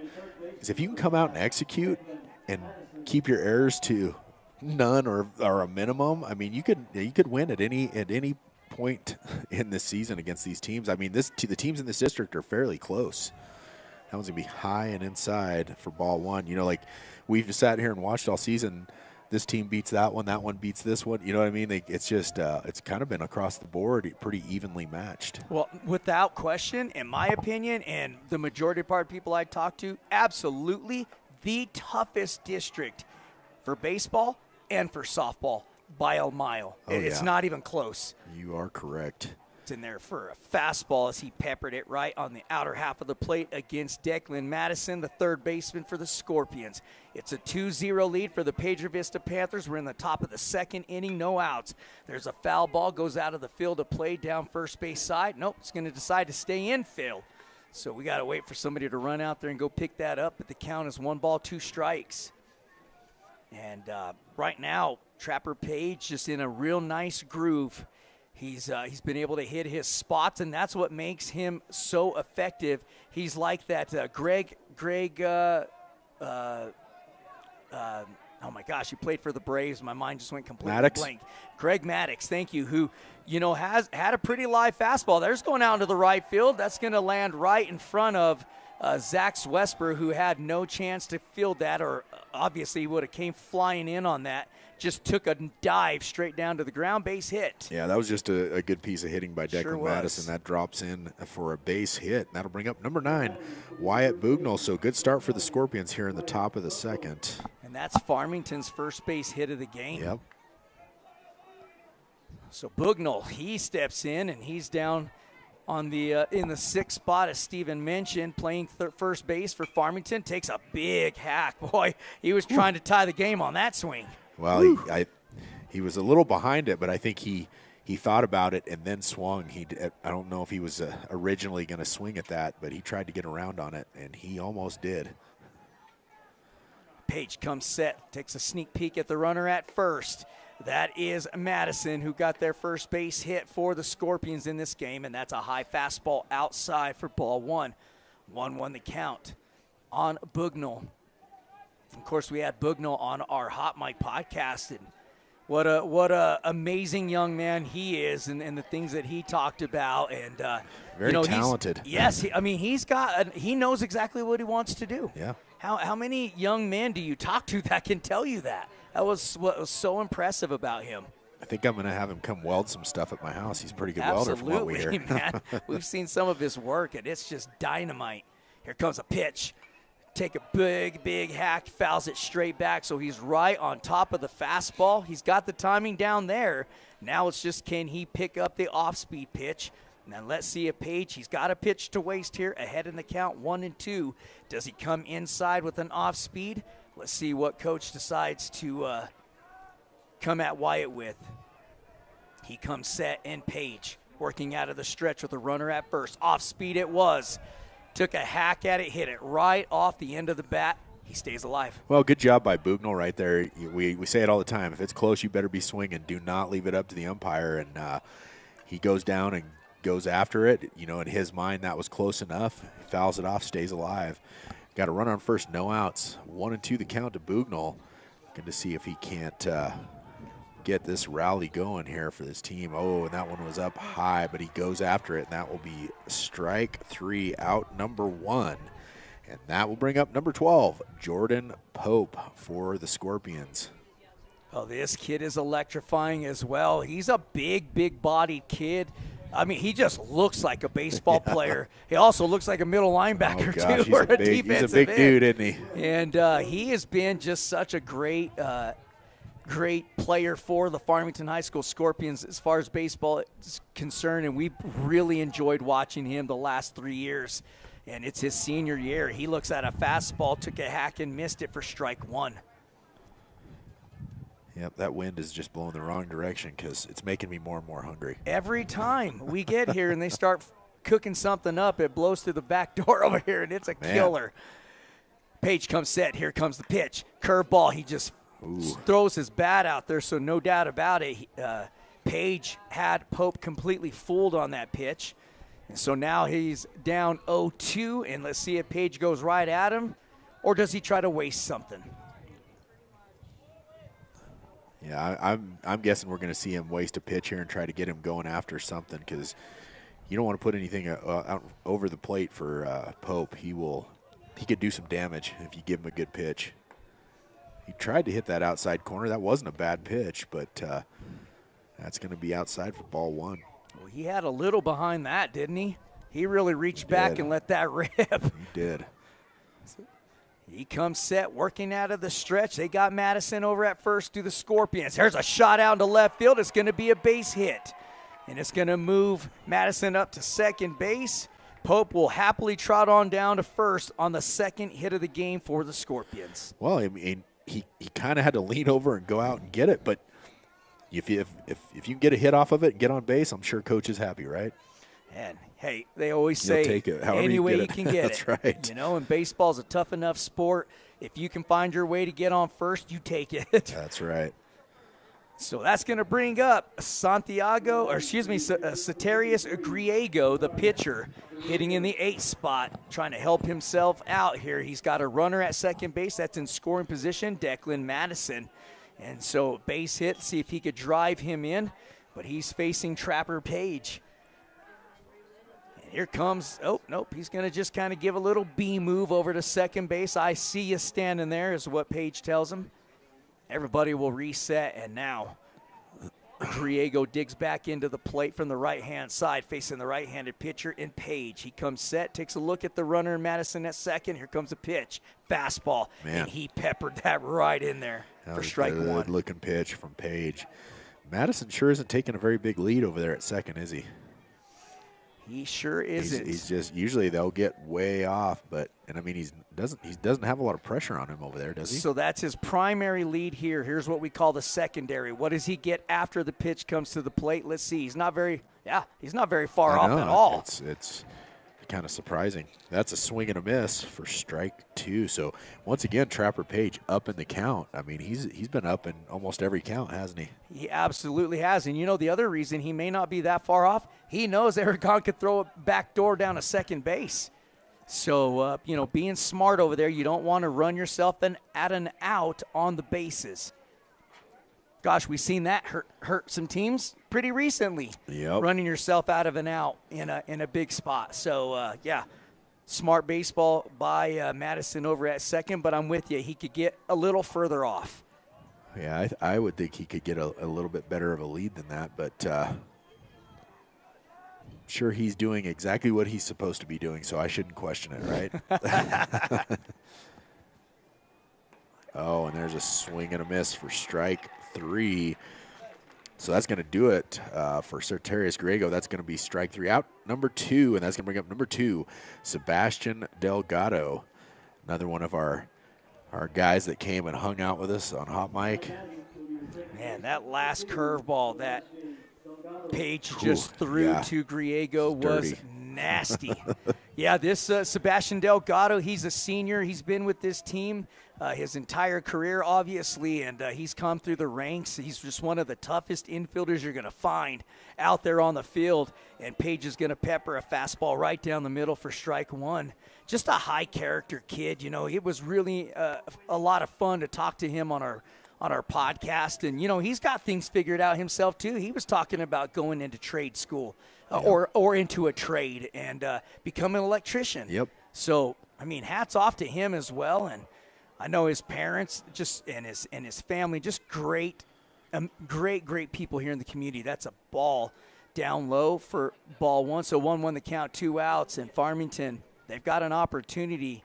is if you can come out and execute and keep your errors to none or a minimum, I mean, you could win at any point in this season against these teams. I mean, the teams in this district are fairly close. That one's going to be high and inside for ball 1. You know, like we've just sat here and watched all season. This team beats that one beats this one. You know what I mean? It's just it's kind of been across the board pretty evenly matched. Well, without question, in my opinion, and the majority of people I talk to, absolutely the toughest district for baseball and for softball by a mile. It's not even close. You are correct. It's in there for a fastball as he peppered it right on the outer half of the plate against Declan Madison, the third baseman for the Scorpions. It's a 2-0 lead for the PIEDRA Vista Panthers. We're in the top of the second inning, no outs. There's a foul ball, goes out of the field of play down first base side. Nope, it's going to decide to stay in field. So we got to wait for somebody to run out there and go pick that up, but the count is 1 ball, 2 strikes. And right now, Trapper Page just in a real nice groove. He's been able to hit his spots, and that's what makes him so effective. He's like that Greg oh my gosh, he played for the Braves. My mind just went completely Maddox? blank. Greg Maddox, thank you, who, has had a pretty live fastball. There's going out into the right field. That's going to land right in front of Zach Swesper, who had no chance to field that, or obviously would have came flying in on that. Just took a dive straight down to the ground, base hit. Yeah, that was just a good piece of hitting by Declan Sure was. Madison. That drops in for a base hit. That'll bring up number 9, Wyatt Bugnell. So good start for the Scorpions here in the top of the second. And that's Farmington's first base hit of the game. Yep. So Bugnell, he steps in, and he's down on the in the 6th spot, as Steven mentioned, playing first base for Farmington. Takes a big hack. Boy, he was trying to tie the game on that swing. Well, he was a little behind it, but I think he thought about it and then swung. I don't know if he was originally going to swing at that, but he tried to get around on it, and he almost did. Page comes set, takes a sneak peek at the runner at first. That is Madison, who got their first base hit for the Scorpions in this game, and that's a high fastball outside for ball 1. 1-1 the count on Bugnell. Of course, we had Bugnell on our Hot Mic podcast, and what a amazing young man he is, and the things that he talked about, and very talented. Yes, he knows exactly what he wants to do. Yeah. How many young men do you talk to that can tell you that? That was what was so impressive about him. I think I'm going to have him come weld some stuff at my house. He's a pretty good welder from what we hear. Absolutely, man. We've seen some of his work, and it's just dynamite. Here comes a pitch. Take a big hack, fouls it straight back, so he's right on top of the fastball. He's got the timing down there. Now it's just, can he pick up the off-speed pitch? And then let's see if Page, he's got a pitch to waste here, ahead in the count, 1-2. Does he come inside with an off-speed? Let's see what coach decides to come at Wyatt with. He comes set, and Page working out of the stretch with a runner at first. Off-speed it was. Took a hack at it, hit it right off the end of the bat. He stays alive. Well, good job by Bugnell right there. We say it all the time. If it's close, you better be swinging. Do not leave it up to the umpire. And he goes down and goes after it. In his mind, that was close enough. He fouls it off, stays alive. Got a run on first, no outs. 1-2 the count to Bugnell. Looking to see if he can't get this rally going here for this team. Oh, and that one was up high, but he goes after it, and that will be strike 3, out number 1. And that will bring up number 12, Jordan Pope for the Scorpions. Oh, this kid is electrifying as well. He's a big-bodied kid. I mean, he just looks like a baseball player. He also looks like a middle linebacker, gosh, too, or a he's defensive a big end. dude, isn't he? And he has been just such a great player for the Farmington High School Scorpions as far as baseball is concerned, and we've really enjoyed watching him the last 3 years. And it's his senior year. He looks at a fastball, took a hack, and missed it for strike 1. Yep, that wind is just blowing the wrong direction because it's making me more and more hungry. Every time we get here and they start cooking something up, it blows through the back door over here, and it's a killer. Page comes set. Here comes the pitch. Curveball. He just throws his bat out there, so no doubt about it. Page had Pope completely fooled on that pitch. And so now he's down 0-2, and let's see if Page goes right at him, or does he try to waste something? Yeah, I'm guessing we're going to see him waste a pitch here and try to get him going after something because you don't want to put anything out over the plate for Pope. He could do some damage if you give him a good pitch. He tried to hit that outside corner. That wasn't a bad pitch, but that's going to be outside for ball 1. Well, he had a little behind that, didn't he? He really reached back and let that rip. He did. He comes set, working out of the stretch. They got Madison over at first to the Scorpions. There's a shot out into left field. It's going to be a base hit. And it's going to move Madison up to second base. Pope will happily trot on down to first on the second hit of the game for the Scorpions. Well, I mean, he kind of had to lean over and go out and get it, but if you can get a hit off of it and get on base, I'm sure coach is happy, right? And, hey, they always say take it however any you way get you it. can get That's it. right. And baseball's a tough enough sport. If you can find your way to get on first, you take it. That's right. So that's going to bring up Soterius Griego, the pitcher, hitting in the 8th spot, trying to help himself out here. He's got a runner at second base that's in scoring position, Declan Madison. And so base hit, see if he could drive him in, but he's facing Trapper Page. And here comes, oh, nope, he's going to just kind of give a little B move over to second base. I see you standing there is what Page tells him. Everybody will reset, and now Griego digs back into the plate from the right-hand side, facing the right-handed pitcher in Page. He comes set, takes a look at the runner in Madison at second. Here comes a pitch, fastball, and he peppered that right in there for strike one. Good-looking pitch from Page. Madison sure isn't taking a very big lead over there at second, is he? He sure isn't. He's just, usually they'll get way off, and I mean he doesn't have a lot of pressure on him over there, does he? So that's his primary lead here. Here's what we call the secondary. What does he get after the pitch comes to the plate? Let's see. He's not very far off at all. It's kind of surprising. That's a swing and a miss for strike 2. So once again, Trapper Page up in the count. I mean, he's been up in almost every count, hasn't he? He absolutely has. And you know the other reason he may not be that far off, he knows Aragon could throw a back door down to second base. So, being smart over there, you don't want to run yourself at an out on the bases. Gosh, we've seen that hurt some teams pretty recently. Yep. Running yourself out of an out in a big spot. So, smart baseball by Madison over at second, but I'm with you. He could get a little further off. Yeah, I would think he could get a little bit better of a lead than that, but sure he's doing exactly what he's supposed to be doing, so I shouldn't question it, right? Oh, and there's a swing and a miss for strike 3. So that's going to do it for Soterius Griego. That's going to be strike 3 out. Number 2, and that's going to bring up number 2, Sebastian Delgado, another one of our guys that came and hung out with us on Hot Mic. Man, that last curveball that Page just threw to Griego was nasty. Yeah, this Sebastian Delgado, he's a senior. He's been with this team his entire career, obviously, and he's come through the ranks. He's just one of the toughest infielders you're going to find out there on the field, and Page is going to pepper a fastball right down the middle for strike 1. Just a high-character kid. It was really a lot of fun to talk to him on our podcast, and he's got things figured out himself too. He was talking about going into trade school or into a trade and becoming an electrician. Yep. So I mean, hats off to him as well, and I know his parents and his family, just great people here in the community. That's a ball down low for ball 1. So 1-1 the count, 2 outs, and Farmington, they've got an opportunity.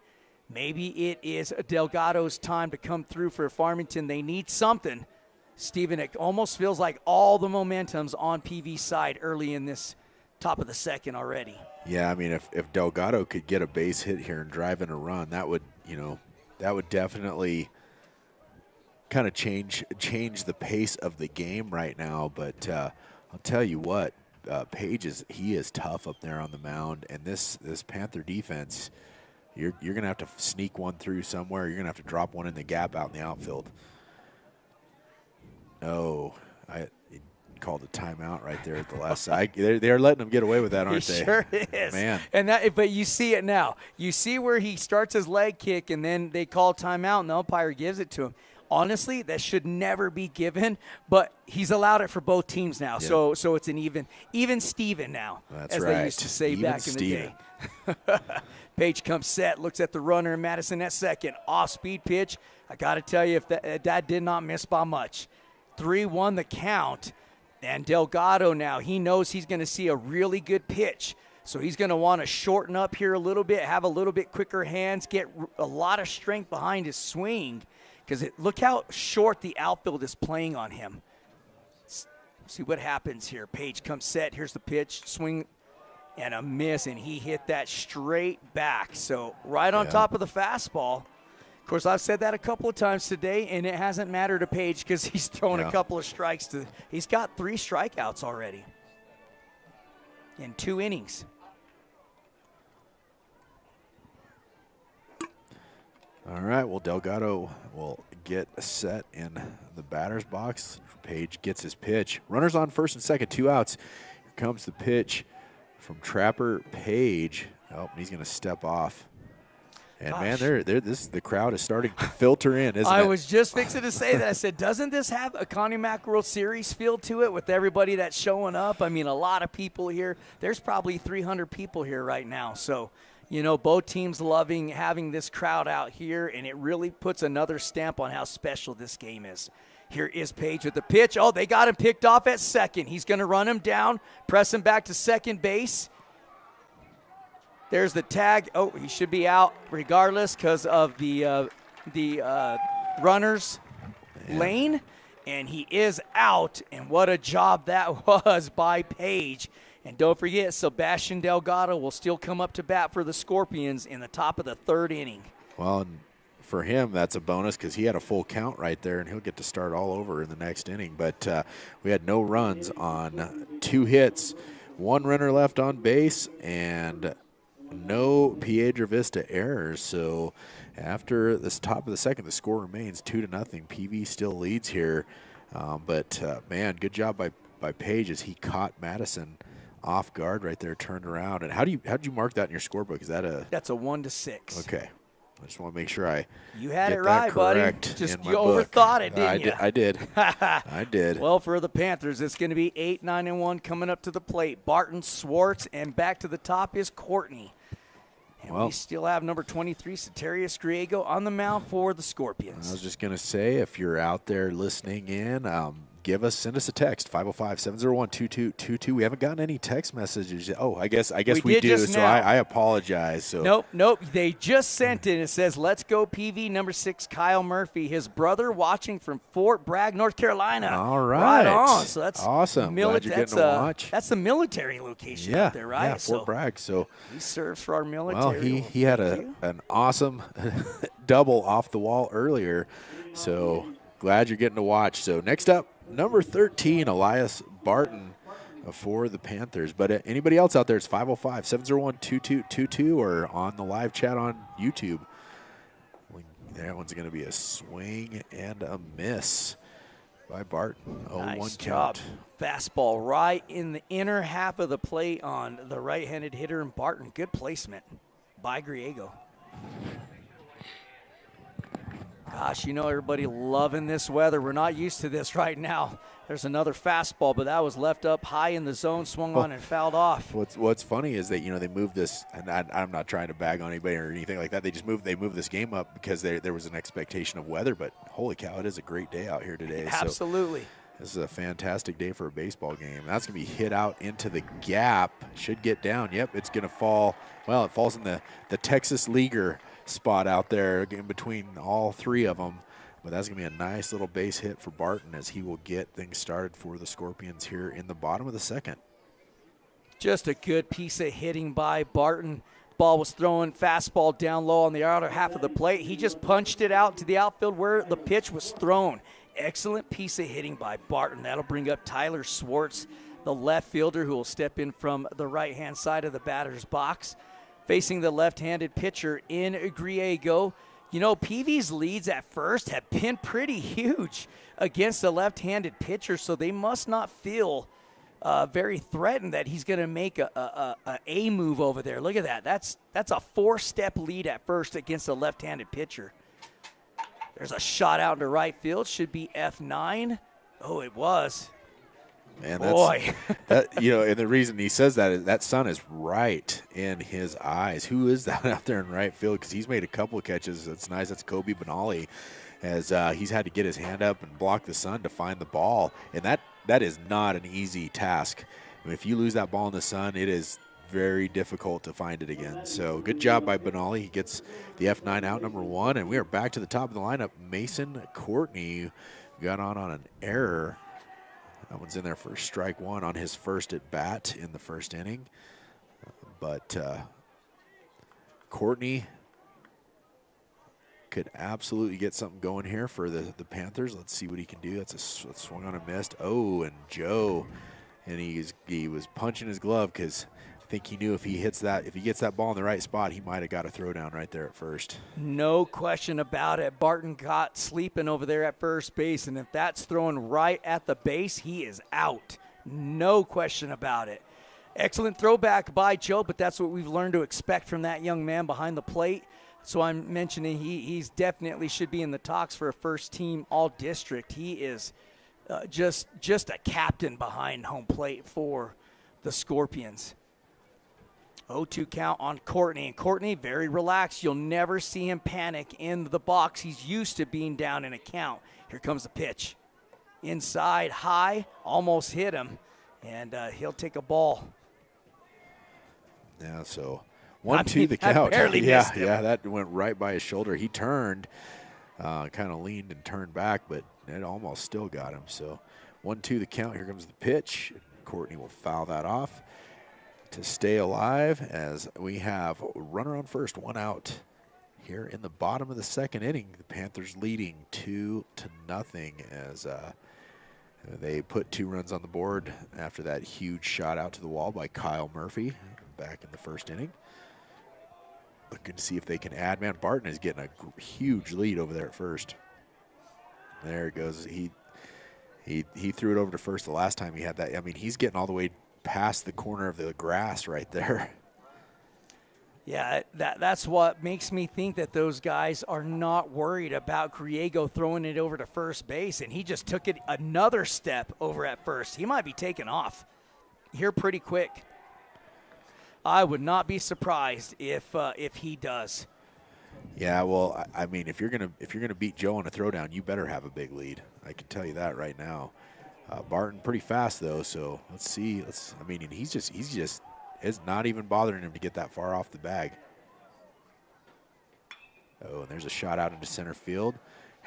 Maybe it is Delgado's time to come through for Farmington. They need something. Steven, it almost feels like all the momentum's on PV's side early in this top of the second already. Yeah, I mean, if Delgado could get a base hit here and drive in a run, that would definitely kind of change the pace of the game right now. But I'll tell you what, Page he is tough up there on the mound, and this Panther defense, you're going to have to sneak one through somewhere. You're going to have to drop one in the gap out in the outfield. Oh, I called a timeout right there at the last side. They're letting him get away with that, aren't they? Sure is. Man. But you see it now. You see where he starts his leg kick, and then they call timeout, and the umpire gives it to him. Honestly, that should never be given, but he's allowed it for both teams now. Yeah. So it's an even Steven now, That's as right. they used to say even back Steven. in the day. Page comes set, looks at the runner, and Madison at second. Off-speed pitch. I got to tell you, if that did not miss by much. 3-1 the count. And Delgado now, he knows he's going to see a really good pitch. So he's going to want to shorten up here a little bit, have a little bit quicker hands, get a lot of strength behind his swing. Because look how short the outfield is playing on him. Let's see what happens here. Page comes set. Here's the pitch. Swing and a miss, and he hit that straight back. So right on top of the fastball. Of course, I've said that a couple of times today, and it hasn't mattered to Page because he's thrown a couple of strikes. He's got 3 strikeouts already in 2 innings. All All right, well, Delgado will get set in the batter's box. Page gets his pitch. Runners on first and second, 2 outs. Here comes the pitch from Trapper Page. Oh, he's going to step off. And, Gosh. man, the crowd is starting to filter in, isn't it? I was just fixing to say that. I said, doesn't this have a Connie Mack World Series feel to it with everybody that's showing up? I mean, a lot of people here. There's probably 300 people here right now. So, you know, both teams loving having this crowd out here, and it really puts another stamp on how special this game is. Here is Page with the pitch. Oh, they got him picked off at second. He's going to run him down, press him back to second base. There's the tag. Oh, he should be out regardless because of the runner's lane, and he is out. And what a job that was by Page. And don't forget, Sebastian Delgado will still come up to bat for the Scorpions in the top of the 3rd inning. Well, and for him, that's a bonus because he had a full count right there, and he'll get to start all over in the next inning. But we had no runs on 2 hits, 1 runner left on base, and no Piedra Vista errors. So after this top of the second, the score remains 2-0. PV still leads here. Man, good job by Page as he caught Madison off guard right there, turned around. And how did you mark that in your scorebook? Is that a... That's a 1-6. Okay. I just want to make sure you had it right, buddy. Just you overthought it, didn't you? I did. I did. Well, for the Panthers, it's going to be 8-9-1 coming up to the plate. Barton, Swartz, and back to the top is Courtney. And we still have number 23, Soterius Griego, on the mound for the Scorpions. I was just going to say, if you're out there listening in, send us a text, 505-701-2222. We haven't gotten any text messages yet. Oh, I guess we do, so I apologize. So Nope. They just sent it. It says, let's go PV, number 6, Kyle Murphy. His brother watching from Fort Bragg, North Carolina. All right. Right on. So that's awesome. Glad you're getting to watch. That's the military location out there, right? Yeah, Fort Bragg. So he serves for our military. Well, he had an awesome double off the wall earlier. So glad you're getting to watch. So next up, number 13, Elias Barton for the Panthers. But anybody else out there, it's 505-701-2222 or on the live chat on YouTube. That one's going to be a swing and a miss by Barton. 0-1 nice count. Job. Fastball right in the inner half of the plate on the right-handed hitter in Barton. Good placement by Griego. Gosh, you know, everybody loving this weather. We're not used to this right now. There's another fastball, but that was left up high in the zone, swung on and fouled off. What's funny is that, you know, they moved this, and I'm not trying to bag on anybody or anything like that. They moved this game up because there was an expectation of weather, but holy cow, it is a great day out here today. Absolutely. So this is a fantastic day for a baseball game. That's going to be hit out into the gap. Should get down. Yep, it's going to fall. Well, it falls in the Texas Leaguer spot out there in between all 3 of them. But that's going to be a nice little base hit for Barton as he will get things started for the Scorpions here in the bottom of the second. Just a good piece of hitting by Barton. Ball was thrown, fastball down low on the outer half of the plate. He just punched it out to the outfield where the pitch was thrown. Excellent piece of hitting by Barton. That'll bring up Tyler Swartz, the left fielder, who will step in from the right-hand side of the batter's box. Facing the left-handed pitcher in Griego. You know, PV's leads at first have been pretty huge against the left-handed pitcher, so they must not feel very threatened that he's going to make a move over there. Look at that. That's a 4-step lead at first against the left-handed pitcher. There's a shot out into right field. Should be F9. Oh, it was. Man, boy. You know, and the reason he says that is that sun is right in his eyes. Who is that out there in right field? Because he's made a couple of catches. That's nice. That's Kobe Benali, as he's had to get his hand up and block the sun to find the ball. And that is not an easy task. I mean, if you lose that ball in the sun, it is very difficult to find it again. So good job by Benali. He gets the F9 out, number 1. And we are back to the top of the lineup. Mason Courtney got on an error. That one's in there for strike 1 on his first at bat in the first inning. But Courtney could absolutely get something going here for the Panthers. Let's see what he can do. That's a swung on a missed. Oh, and Joe, and he was punching his glove because I think he knew if he gets that ball in the right spot, he might have got a throwdown right there at first. No question about it. Barton got sleeping over there at first base, and if that's thrown right at the base, he is out. No question about it. Excellent throwback by Joe, but that's what we've learned to expect from that young man behind the plate. So I'm mentioning he's definitely should be in the talks for a first-team all-district. He is just a captain behind home plate for the Scorpions. 0-2 count on Courtney. And Courtney, very relaxed. You'll never see him panic in the box. He's used to being down in a count. Here comes the pitch. Inside, high, almost hit him. And he'll take a ball. Yeah, so 1-2 the count. Barely missed him. Yeah, that went right by his shoulder. He turned, kind of leaned and turned back, but it almost still got him. So 1-2 the count. Here comes the pitch. Courtney will foul that off to stay alive as we have a runner on first, 1 out here in the bottom of the second inning. The Panthers leading 2-0 as they put 2 runs on the board after that huge shot out to the wall by Kyle Murphy back in the first inning. Looking to see if they can add. Man, Barton is getting a huge lead over there at first. There it goes. He threw it over to first the last time he had that. I mean, he's getting all the way past the corner of the grass right there. Yeah, that's what makes me think that those guys are not worried about Griego throwing it over to first base, and he just took it another step over at first. He might be taking off here pretty quick. I would not be surprised if he does. Yeah, well, I mean, if you're gonna beat Joe on a throwdown, you better have a big lead. I can tell you that right now. Barton pretty fast though, so let's see. I mean, he's just it's not even bothering him to get that far off the bag. Oh, and there's a shot out into center field.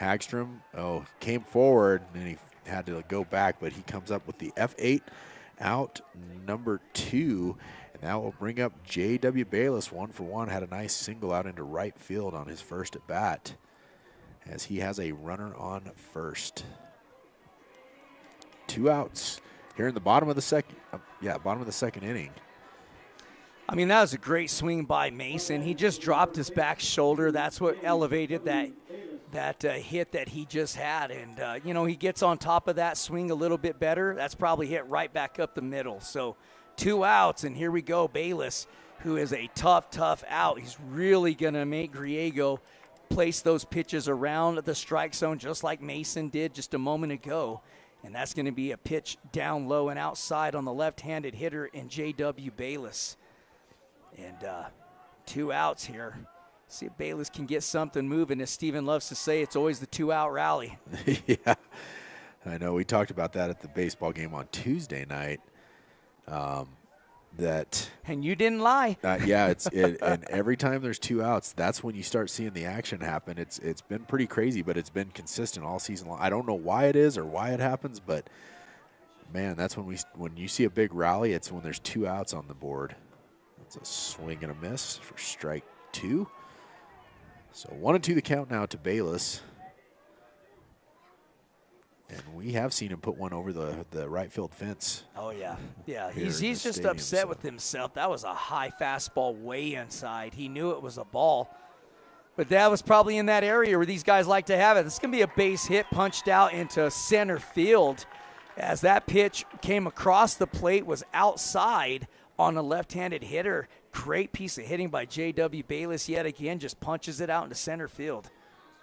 Hagstrom, came forward and then he had to go back, but he comes up with the F8 out number 2. And that will bring up J.W. Bayless, 1 for 1. Had a nice single out into right field on his first at bat as he has a runner on first. 2 outs here in the bottom of the second inning. I mean, that was a great swing by Mason. He just dropped his back shoulder. That's what elevated that hit that he just had. And, he gets on top of that swing a little bit better. That's probably hit right back up the middle. So 2 outs, and here we go. Bayless, who is a tough out. He's really going to make Griego place those pitches around the strike zone just like Mason did just a moment ago. And that's going to be a pitch down low and outside on the left-handed hitter in J.W. Bayless. And 2 outs here. See if Bayless can get something moving. As Steven loves to say, it's always the 2-out rally. Yeah, I know. We talked about that at the baseball game on Tuesday night. And you didn't lie. And every time there's 2 outs, that's when you start seeing the action happen. It's been pretty crazy, but it's been consistent all season long. I don't know why it is or why it happens, but man, that's when you see a big rally, it's when there's 2 outs on the board. It's a swing and a miss for strike 2. So 1-2 the count now to Bayless. And we have seen him put one over the right field fence. Oh, yeah. Yeah, he's just upset with himself. That was a high fastball way inside. He knew it was a ball. But that was probably in that area where these guys like to have it. This is going to be a base hit punched out into center field as that pitch came across the plate, was outside on a left-handed hitter. Great piece of hitting by J.W. Bayless yet again, just punches it out into center field.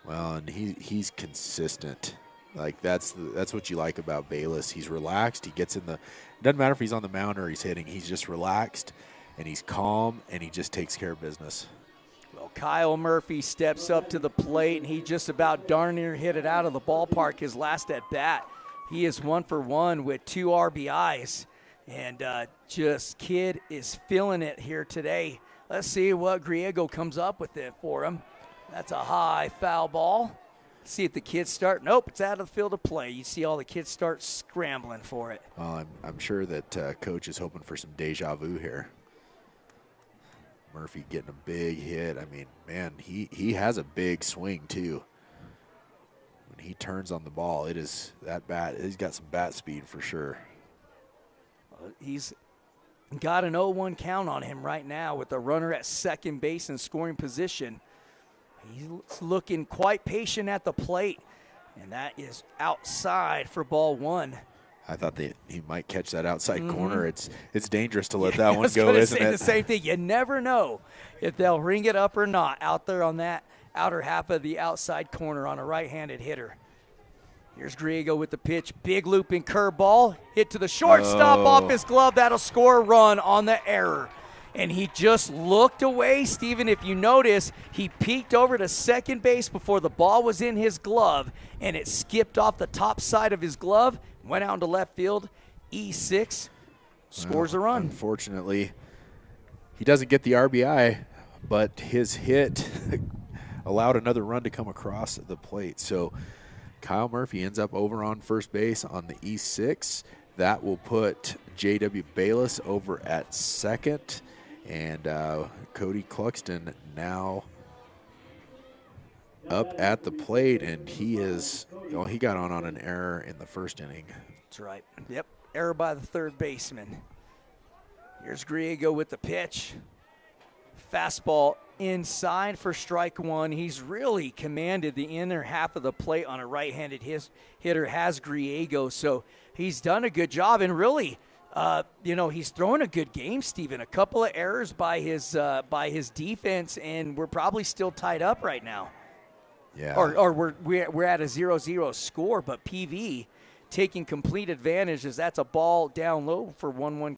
Well, and he's consistent. Like, that's what you like about Bayless. He's relaxed. He gets in the – doesn't matter if he's on the mound or he's hitting. He's just relaxed, and he's calm, and he just takes care of business. Well, Kyle Murphy steps up to the plate, and he just about darn near hit it out of the ballpark his last at-bat. He is 1 for 1 with 2 RBIs, and kid is feeling it here today. Let's see what Griego comes up with it for him. That's a high foul ball. See if the kids start. Nope, it's out of the field of play. You see all the kids start scrambling for it. Well, I'm sure that Coach is hoping for some deja vu here. Murphy getting a big hit. I mean, man, he has a big swing too. When he turns on the ball, it is that bat. He's got some bat speed for sure. He's Got an 0-1 count on him right now with the runner at second base in scoring position. He's looking quite patient at the plate, and that is outside for ball one. I thought that he might catch that outside corner. It's dangerous to let that one go, I was isn't say it? the same thing. You never know if they'll ring it up or not out there on that outer half of the outside corner on a right-handed hitter. Here's Griego with the pitch. Big looping curveball. Hit to the shortstop off his glove. That'll score a run on the error. And he just looked away, Steven. If you notice, he peeked over to second base before the ball was in his glove, and it skipped off the top side of his glove, went out into left field. E6 scores a run. Unfortunately, he doesn't get the RBI, but his hit allowed another run to come across the plate. So Kyle Murphy ends up over on first base on the E6. That will put J.W. Bayless over at second. And Cody Cluxton now up at the plate, and he got on an error in the first inning. That's right. Yep, error by the third baseman. Here's Griego with the pitch. Fastball inside for strike one. He's really commanded the inner half of the plate on a right-handed hitter, has Griego. So he's done a good job, and really, he's thrown a good game, Steven. A couple of errors by his defense, and we're probably still tied up right now. Yeah. Or we're at a 0-0 score, but PV taking complete advantage as that's a ball down low for 1-1